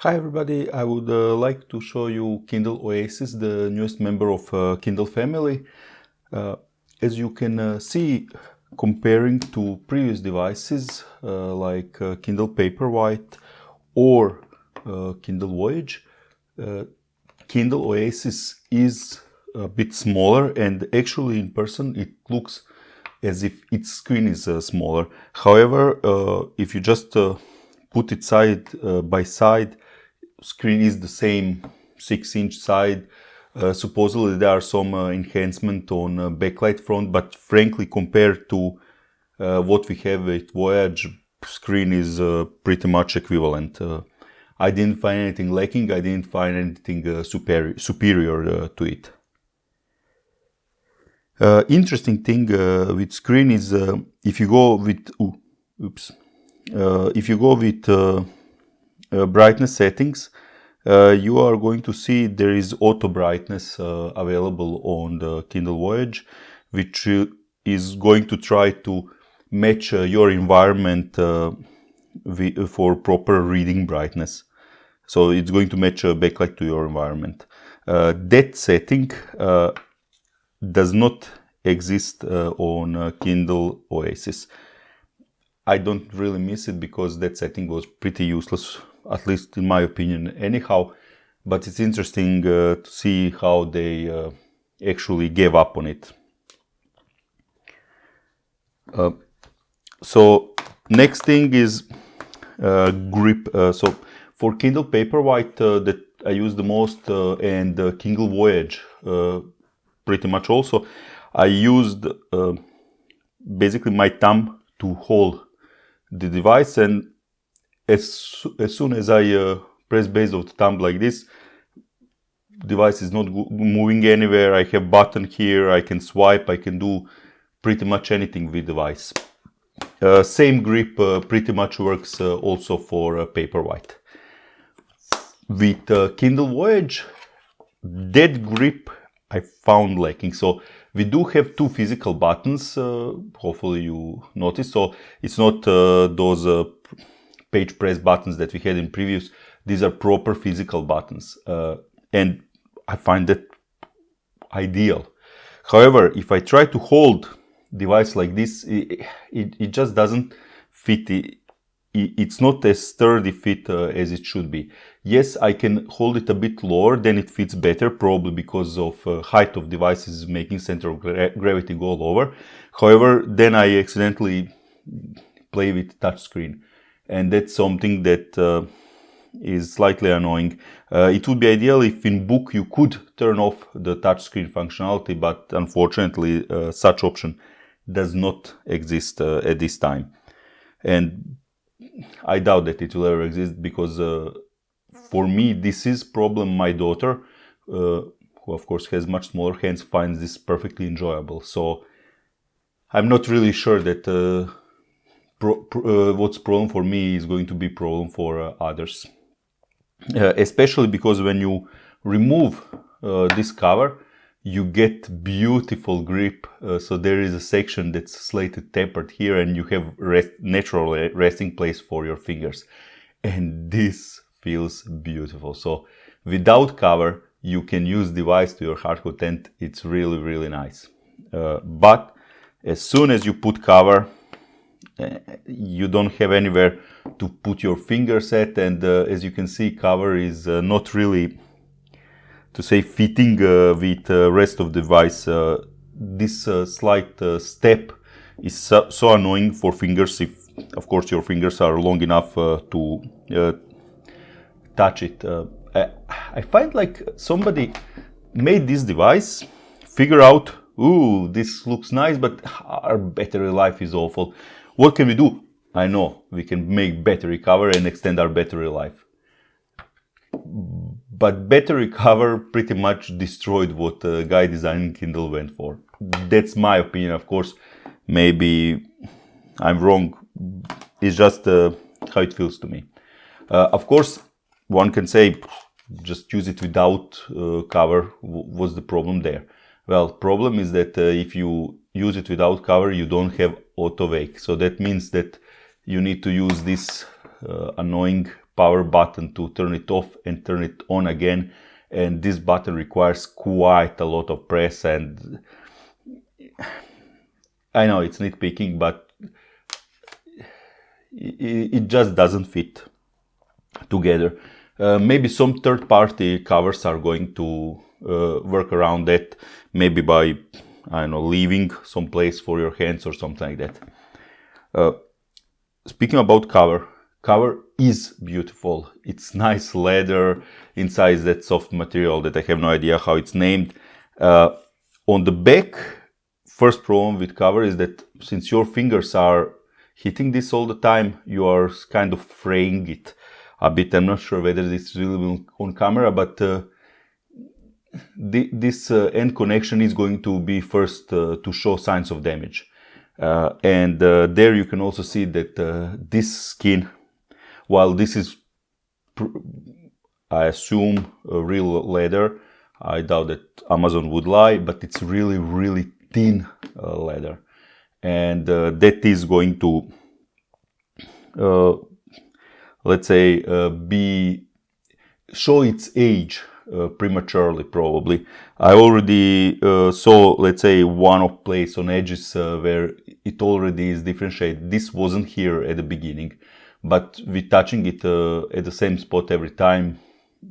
Hi everybody, I would like to show you Kindle Oasis, the newest member of Kindle family. As you can see, comparing to previous devices like Kindle Paperwhite or Kindle Voyage, Kindle Oasis is a bit smaller, and actually in person it looks as if its screen is smaller. However, if you just put it side by side, screen is the same 6-inch side. Supposedly there are some enhancement on backlight front, but frankly compared to what we have with Voyage, screen is pretty much equivalent. I didn't find anything lacking, I didn't find anything superior to it. Interesting thing with screen is if you go with brightness settings, you are going to see there is auto brightness available on the Kindle Voyage, which is going to try to match your environment for proper reading brightness. So it's going to match backlight to your environment. That setting does not exist on Kindle Oasis. I don't really miss it because that setting was pretty useless, at least in my opinion anyhow, but it's interesting to see how they actually gave up on it. So next thing is grip. So for Kindle Paperwhite that I use the most and Kindle Voyage pretty much also, I used basically my thumb to hold the device, and as soon as I press base of the thumb like this, device is not moving anywhere. I have button here, I can swipe, I can do pretty much anything with device. Same grip pretty much works also for Paperwhite. With Kindle Voyage, that grip I found lacking. So we do have two physical buttons, hopefully you notice. So it's not those page press buttons that we had in previous. These are proper physical buttons, and I find that ideal. However, if I try to hold device like this, it just doesn't fit. It's not as sturdy fit as it should be. Yes, I can hold it a bit lower, then it fits better, probably because of height of devices making center of gravity go lower. However, then I accidentally play with touchscreen, and that's something that is slightly annoying. It would be ideal if in book you could turn off the touchscreen functionality, but unfortunately such option does not exist at this time. And I doubt that it will ever exist, because for me this is problem. My daughter, who of course has much smaller hands, finds this perfectly enjoyable. So I'm not really sure that what's problem for me is going to be problem for others. Especially because when you remove this cover, you get beautiful grip. So there is a section that's slightly tapered here, and you have natural resting place for your fingers, and this feels beautiful. So without cover you can use device to your heart content. It's really nice. But as soon as you put cover, you don't have anywhere to put your fingers at, and as you can see, cover is not really, to say, fitting with rest of the device. This slight step is so annoying for fingers, if of course your fingers are long enough to touch it. I find like somebody made this device, figure out, ooh, this looks nice, but our battery life is awful. What can we do? I know, we can make battery cover and extend our battery life. But battery cover pretty much destroyed what the guy designing Kindle went for. That's my opinion, of course. Maybe I'm wrong. It's just how it feels to me. Of course, one can say, just use it without cover. What's the problem there? Well, problem is that if you use it without cover, you don't have auto wake. So that means that you need to use this annoying power button to turn it off and turn it on again. And this button requires quite a lot of press, and I know it's nitpicking, but it just doesn't fit together. Maybe some third-party covers are going to work around that, maybe by, I don't know, leaving some place for your hands or something like that. Speaking about cover is beautiful. It's nice leather, inside that soft material that I have no idea how it's named. On the back, first problem with cover is that since your fingers are hitting this all the time, you are kind of fraying it a bit. I'm not sure whether this is visible on camera, but this end connection is going to be first to show signs of damage. And there you can also see that this skin, while this is, I assume, real leather, I doubt that Amazon would lie, but it's really, really thin leather. And that is going to, let's say, show its age prematurely, probably. I already saw, let's say, one-off place on edges where it already is differentiated. This wasn't here at the beginning, but with touching it at the same spot every time,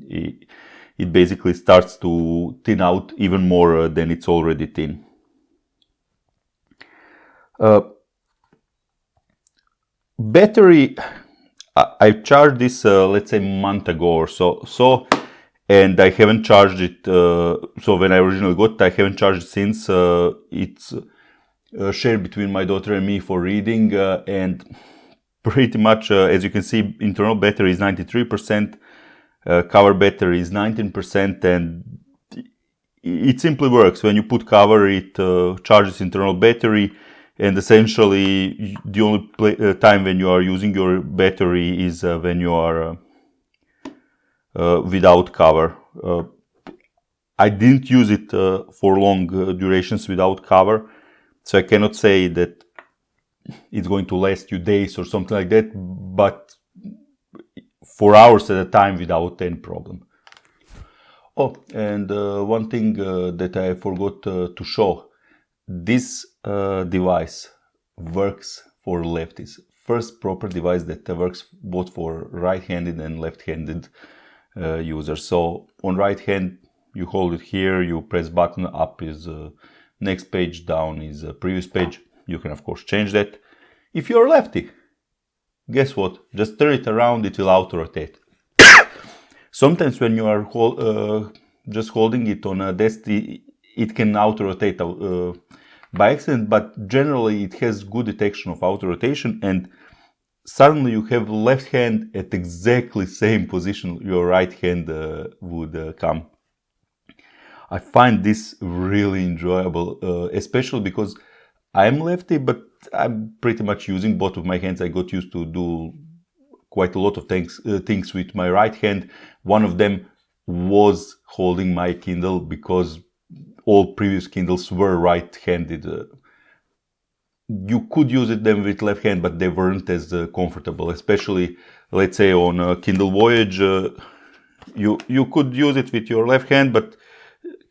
it basically starts to thin out even more than it's already thin. Battery, I charged this, let's say, a month ago or so, and I haven't charged it, so when I originally got it, I haven't charged it since. It's shared between my daughter and me for reading, and pretty much, as you can see, internal battery is 93%, cover battery is 19%, and it simply works. When you put cover, it charges internal battery, and essentially the only time when you are using your battery is when you are without cover. I didn't use it for long durations without cover, so I cannot say that it's going to last you days or something like that, but for hours at a time without any problem. Oh, and one thing that I forgot to show. This device works for lefties. First proper device that works both for right-handed and left-handed users. So on right hand, you hold it here, you press button, up is next page, down is previous page. You can of course change that. If you're lefty, guess what? Just turn it around, it will auto-rotate. Sometimes when you are just holding it on a desk, it can auto-rotate by accident, but generally it has good detection of auto-rotation, and suddenly you have left hand at exactly same position your right hand would come. I find this really enjoyable, especially because I'm lefty, but I'm pretty much using both of my hands. I got used to do quite a lot of things with my right hand. One of them was holding my Kindle, because all previous Kindles were right-handed. You could use them with left hand, but they weren't as comfortable, especially, let's say, on Kindle Voyage. You could use it with your left hand, but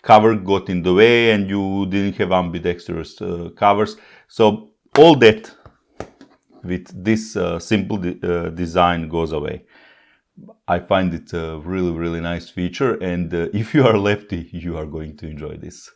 cover got in the way and you didn't have ambidextrous covers. So all that with this simple design goes away. I find it a really, really nice feature, and if you are lefty, you are going to enjoy this.